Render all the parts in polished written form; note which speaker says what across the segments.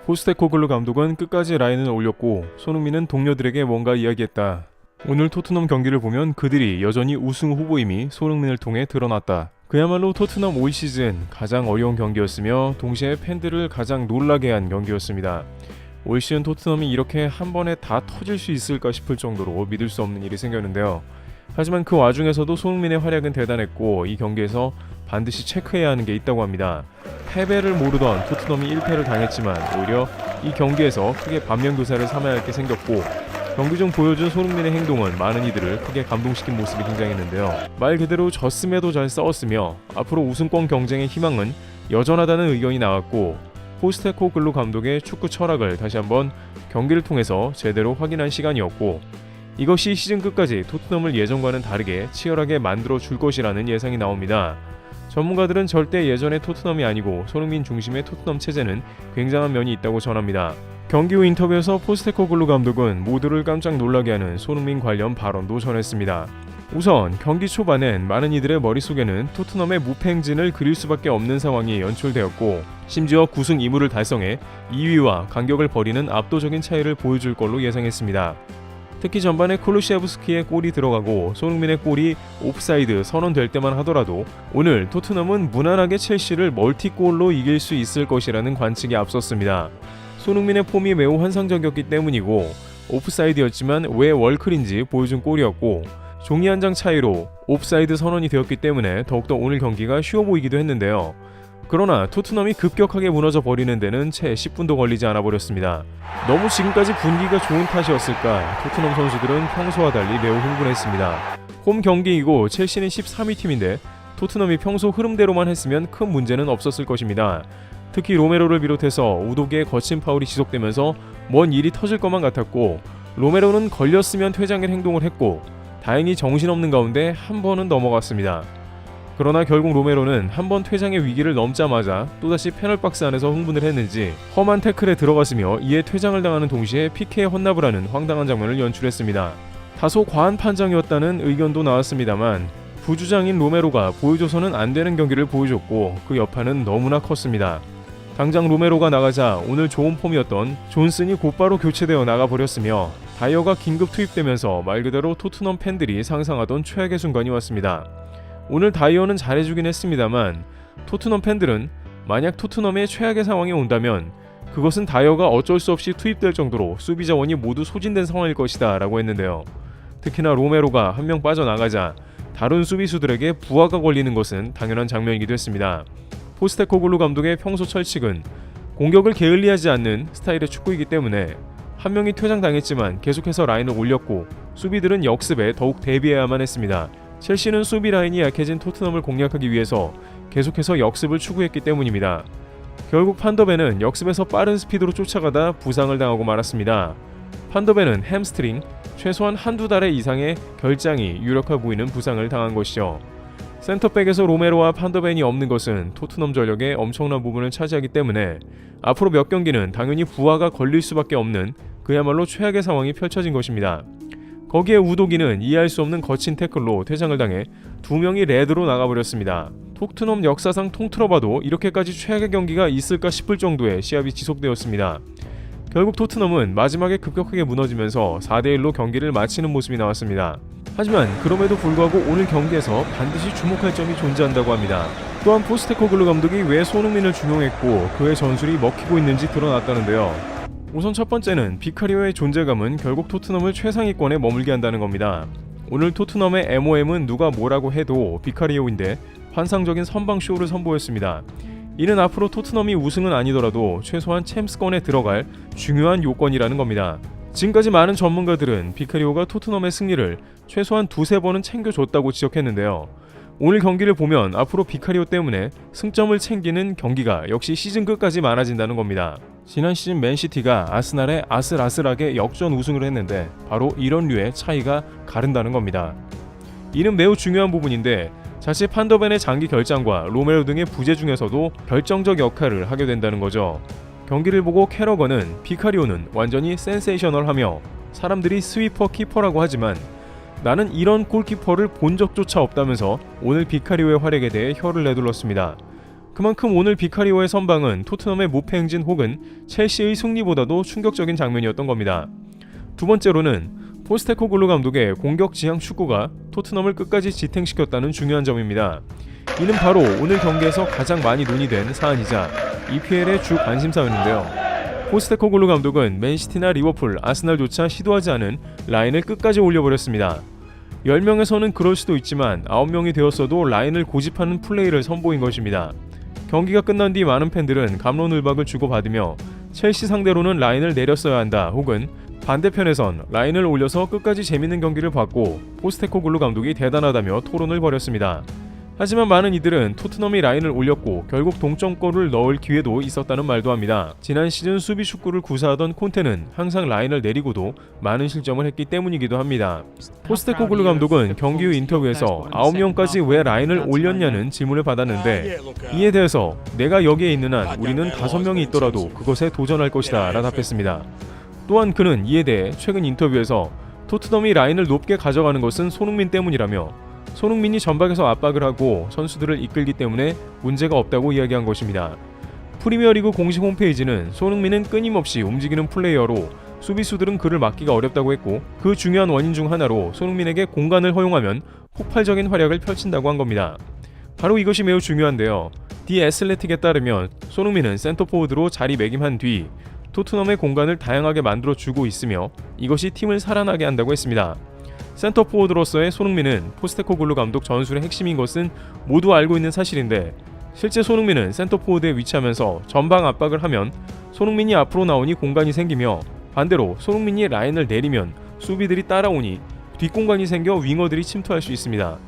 Speaker 1: 포스테코글루 감독은 끝까지 라인을 올렸고 손흥민은 동료들에게 뭔가 이야기했다. 오늘 토트넘 경기를 보면 그들이 여전히 우승 후보임이 손흥민을 통해 드러났다. 그야말로 토트넘 올 시즌 가장 어려운 경기였으며 동시에 팬들을 가장 놀라게 한 경기였습니다. 올 시즌 토트넘이 이렇게 한 번에 다 터질 수 있을까 싶을 정도로 믿을 수 없는 일이 생겼는데요. 하지만 그 와중에서도 손흥민의 활약은 대단했고 이 경기에서 반드시 체크해야 하는 게 있다고 합니다. 패배를 모르던 토트넘이 1패를 당했지만 오히려 이 경기에서 크게 반면교사를 삼아야 할 게 생겼고 경기 중 보여준 손흥민의 행동은 많은 이들을 크게 감동시킨 모습이 등장했는데요. 말 그대로 졌음에도 잘 싸웠으며 앞으로 우승권 경쟁의 희망은 여전하다는 의견이 나왔고 포스테코글루 감독의 축구 철학을 다시 한번 경기를 통해서 제대로 확인한 시간이었고 이것이 시즌 끝까지 토트넘을 예전과는 다르게 치열하게 만들어 줄 것이라는 예상이 나옵니다. 전문가들은 절대 예전의 토트넘이 아니고 손흥민 중심의 토트넘 체제는 굉장한 면이 있다고 전합니다. 경기 후 인터뷰에서 포스테코글루 감독은 모두를 깜짝 놀라게 하는 손흥민 관련 발언도 전했습니다. 우선 경기 초반엔 많은 이들의 머릿속에는 토트넘의 무패 행진을 그릴 수밖에 없는 상황이 연출되었고 심지어 9승 2무를 달성해 2위와 간격을 벌이는 압도적인 차이를 보여줄 걸로 예상했습니다. 특히 전반에 쿨루시에브스키의 골이 들어가고 손흥민의 골이 옵사이드 선언될 때만 하더라도 오늘 토트넘은 무난하게 첼시를 멀티골로 이길 수 있을 것이라는 관측이 앞섰습니다. 손흥민의 폼이 매우 환상적이었기 때문이고 오프사이드였지만 왜 월클인지 보여준 골이었고 종이 한 장 차이로 옵사이드 선언이 되었기 때문에 더욱더 오늘 경기가 쉬워 보이기도 했는데요. 그러나 토트넘이 급격하게 무너져 버리는 데는 채 10분도 걸리지 않아 버렸습니다. 너무 지금까지 분위기가 좋은 탓이었을까 토트넘 선수들은 평소와 달리 매우 흥분했습니다. 홈 경기이고 첼시는 13위 팀인데 토트넘이 평소 흐름대로만 했으면 큰 문제는 없었을 것입니다. 특히 로메로를 비롯해서 우도기의 거친 파울이 지속되면서 뭔 일이 터질 것만 같았고 로메로는 걸렸으면 퇴장의 행동을 했고 다행히 정신없는 가운데 한 번은 넘어갔습니다. 그러나 결국 로메로는 한 번 퇴장의 위기를 넘자마자 또다시 페널박스 안에서 흥분을 했는지 험한 태클에 들어갔으며 이에 퇴장을 당하는 동시에 PK에 헌납을 하는 황당한 장면을 연출했습니다. 다소 과한 판정이었다는 의견도 나왔습니다만 부주장인 로메로가 보여줘서는 안 되는 경기를 보여줬고 그 여파는 너무나 컸습니다. 당장 로메로가 나가자 오늘 좋은 폼이었던 존슨이 곧바로 교체되어 나가버렸으며 다이어가 긴급 투입되면서 말 그대로 토트넘 팬들이 상상하던 최악의 순간이 왔습니다. 오늘 다이어는 잘해주긴 했습니다만 토트넘 팬들은 만약 토트넘의 최악의 상황이 온다면 그것은 다이어가 어쩔 수 없이 투입될 정도로 수비 자원이 모두 소진된 상황일 것이다 라고 했는데요. 특히나 로메로가 한 명 빠져나가자 다른 수비수들에게 부하가 걸리는 것은 당연한 장면이기도 했습니다. 포스테코글루 감독의 평소 철칙은 공격을 게을리하지 않는 스타일의 축구이기 때문에 한 명이 퇴장당했지만 계속해서 라인을 올렸고 수비들은 역습에 더욱 대비해야만 했습니다. 첼시는 수비 라인이 약해진 토트넘을 공략하기 위해서 계속해서 역습을 추구했기 때문입니다. 결국 판더벤은 역습에서 빠른 스피드로 쫓아가다 부상을 당하고 말았습니다. 판더벤은 햄스트링, 최소한 한두 달의 이상의 결장이 유력해 보이는 부상을 당한 것이죠. 센터백에서 로메로와 판더벤이 없는 것은 토트넘 전력의 엄청난 부분을 차지하기 때문에 앞으로 몇 경기는 당연히 부하가 걸릴 수밖에 없는 그야말로 최악의 상황이 펼쳐진 것입니다. 거기에 우도기는 이해할 수 없는 거친 태클로 퇴장을 당해 두 명이 레드로 나가버렸습니다. 토트넘 역사상 통틀어봐도 이렇게까지 최악의 경기가 있을까 싶을 정도의 시합이 지속되었습니다. 결국 토트넘은 마지막에 급격하게 무너지면서 4대1로 경기를 마치는 모습이 나왔습니다. 하지만 그럼에도 불구하고 오늘 경기에서 반드시 주목할 점이 존재한다고 합니다. 또한 포스테코글루 감독이 왜 손흥민을 중용했고 그의 전술이 먹히고 있는지 드러났다는데요. 우선 첫 번째는 비카리오의 존재감은 결국 토트넘을 최상위권에 머물게 한다는 겁니다. 오늘 토트넘의 MOM은 누가 뭐라고 해도 비카리오인데 환상적인 선방쇼를 선보였습니다. 이는 앞으로 토트넘이 우승은 아니더라도 최소한 챔스권에 들어갈 중요한 요건이라는 겁니다. 지금까지 많은 전문가들은 비카리오가 토트넘의 승리를 최소한 두세 번은 챙겨줬다고 지적했는데요. 오늘 경기를 보면 앞으로 비카리오 때문에 승점을 챙기는 경기가 역시 시즌 끝까지 많아진다는 겁니다. 지난 시즌 맨시티가 아스날에 아슬아슬하게 역전 우승을 했는데 바로 이런 류의 차이가 가른다는 겁니다. 이는 매우 중요한 부분인데 자칫 판더벤의 장기 결장과 로메로 등의 부재 중에서도 결정적 역할을 하게 된다는 거죠. 경기를 보고 캐러건은 비카리오는 완전히 센세이셔널하며 사람들이 스위퍼 키퍼라고 하지만 나는 이런 골키퍼를 본 적조차 없다면서 오늘 비카리오의 활약에 대해 혀를 내둘렀습니다. 그만큼 오늘 비카리오의 선방은 토트넘의 무패 행진 혹은 첼시의 승리보다도 충격적인 장면이었던 겁니다. 두 번째로는 포스테코글루 감독의 공격 지향 축구가 토트넘을 끝까지 지탱시켰다는 중요한 점입니다. 이는 바로 오늘 경기에서 가장 많이 논의된 사안이자 EPL의 주 관심사였는데요. 포스테코글루 감독은 맨시티나 리버풀, 아스날조차 시도하지 않은 라인을 끝까지 올려버렸습니다. 10명에서는 그럴 수도 있지만 9명이 되었어도 라인을 고집하는 플레이를 선보인 것입니다. 경기가 끝난 뒤 많은 팬들은 갑론을박을 주고받으며 첼시 상대로는 라인을 내렸어야 한다 혹은 반대편에선 라인을 올려서 끝까지 재밌는 경기를 봤고 포스테코글루 감독이 대단하다며 토론을 벌였습니다. 하지만 많은 이들은 토트넘이 라인을 올렸고 결국 동점골을 넣을 기회도 있었다는 말도 합니다. 지난 시즌 수비 축구를 구사하던 콘테는 항상 라인을 내리고도 많은 실점을 했기 때문이기도 합니다. 포스테코글루 감독은 경기 후 인터뷰에서 9명까지 왜 라인을 올렸냐는 질문을 받았는데 이에 대해서 내가 여기에 있는 한 우리는 5명이 있더라도 그것에 도전할 것이다 라 답했습니다. 또한 그는 이에 대해 최근 인터뷰에서 토트넘이 라인을 높게 가져가는 것은 손흥민 때문이라며 손흥민이 전방에서 압박을 하고 선수들을 이끌기 때문에 문제가 없다고 이야기한 것입니다. 프리미어리그 공식 홈페이지는 손흥민은 끊임없이 움직이는 플레이어로 수비수들은 그를 막기가 어렵다고 했고 그 중요한 원인 중 하나로 손흥민에게 공간을 허용하면 폭발적인 활약을 펼친다고 한 겁니다. 바로 이것이 매우 중요한데요. 디 애슬레틱에 따르면 손흥민은 센터포워드로 자리매김한 뒤 토트넘의 공간을 다양하게 만들어주고 있으며 이것이 팀을 살아나게 한다고 했습니다. 센터포워드로서의 손흥민은 포스테코글루 감독 전술의 핵심인 것은 모두 알고 있는 사실인데 실제 손흥민은 센터포워드에 위치하면서 전방 압박을 하면 손흥민이 앞으로 나오니 공간이 생기며 반대로 손흥민이 라인을 내리면 수비들이 따라오니 뒷공간이 생겨 윙어들이 침투할 수 있습니다.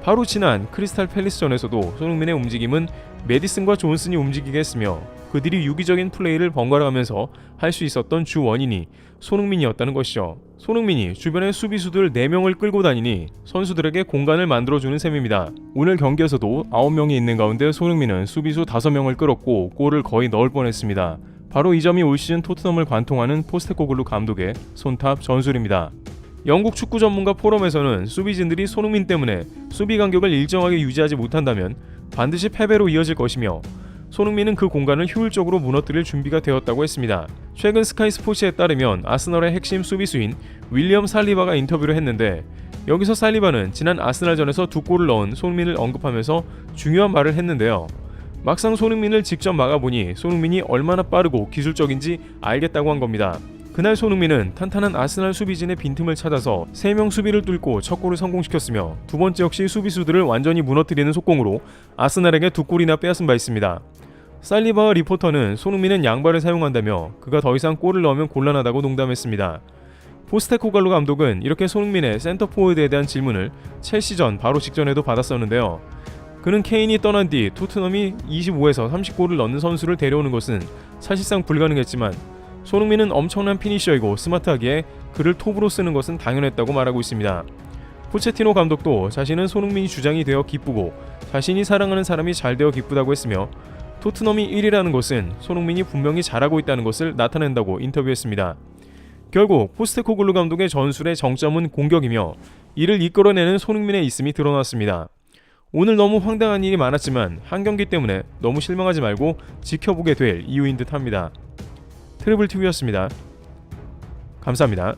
Speaker 1: 바로 지난 크리스탈 팰리스전에서도 손흥민의 움직임은 메디슨과 존슨이 움직이게 했으며 그들이 유기적인 플레이를 번갈아가면서 할 수 있었던 주 원인이 손흥민이었다는 것이죠. 손흥민이 주변의 수비수들 4명을 끌고 다니니 선수들에게 공간을 만들어주는 셈입니다. 오늘 경기에서도 9명이 있는 가운데 손흥민은 수비수 5명을 끌었고 골을 거의 넣을 뻔했습니다. 바로 이 점이 올 시즌 토트넘을 관통하는 포스테코글루 감독의 손탑 전술입니다. 영국 축구 전문가 포럼에서는 수비진들이 손흥민 때문에 수비 간격을 일정하게 유지하지 못한다면 반드시 패배로 이어질 것이며 손흥민은 그 공간을 효율적으로 무너뜨릴 준비가 되었다고 했습니다. 최근 스카이 스포츠에 따르면 아스널의 핵심 수비수인 윌리엄 살리바가 인터뷰를 했는데 여기서 살리바는 지난 아스날전에서 2골을 넣은 손흥민을 언급하면서 중요한 말을 했는데요. 막상 손흥민을 직접 막아보니 손흥민이 얼마나 빠르고 기술적인지 알겠다고 한 겁니다. 그날 손흥민은 탄탄한 아스날 수비진의 빈틈을 찾아서 3명 수비를 뚫고 첫 골을 성공시켰으며 두 번째 역시 수비수들을 완전히 무너뜨리는 속공으로 아스날에게 2골이나 빼앗은 바 있습니다. 살리바와 리포터는 손흥민은 양발을 사용한다며 그가 더 이상 골을 넣으면 곤란하다고 농담했습니다. 포스테코글루 감독은 이렇게 손흥민의 센터포워드에 대한 질문을 첼시전 바로 직전에도 받았었는데요. 그는 케인이 떠난 뒤 토트넘이 25에서 30골을 넣는 선수를 데려오는 것은 사실상 불가능했지만 손흥민은 엄청난 피니셔이고 스마트하기에 그를 톱으로 쓰는 것은 당연했다고 말하고 있습니다. 포체티노 감독도 자신은 손흥민이 주장이 되어 기쁘고 자신이 사랑하는 사람이 잘 되어 기쁘다고 했으며 토트넘이 1위라는 것은 손흥민이 분명히 잘하고 있다는 것을 나타낸다고 인터뷰했습니다. 결국 포스테코글루 감독의 전술의 정점은 공격이며 이를 이끌어내는 손흥민의 있음이 드러났습니다. 오늘 너무 황당한 일이 많았지만 한 경기 때문에 너무 실망하지 말고 지켜보게 될 이유인 듯합니다. 트리블TV였습니다. 감사합니다.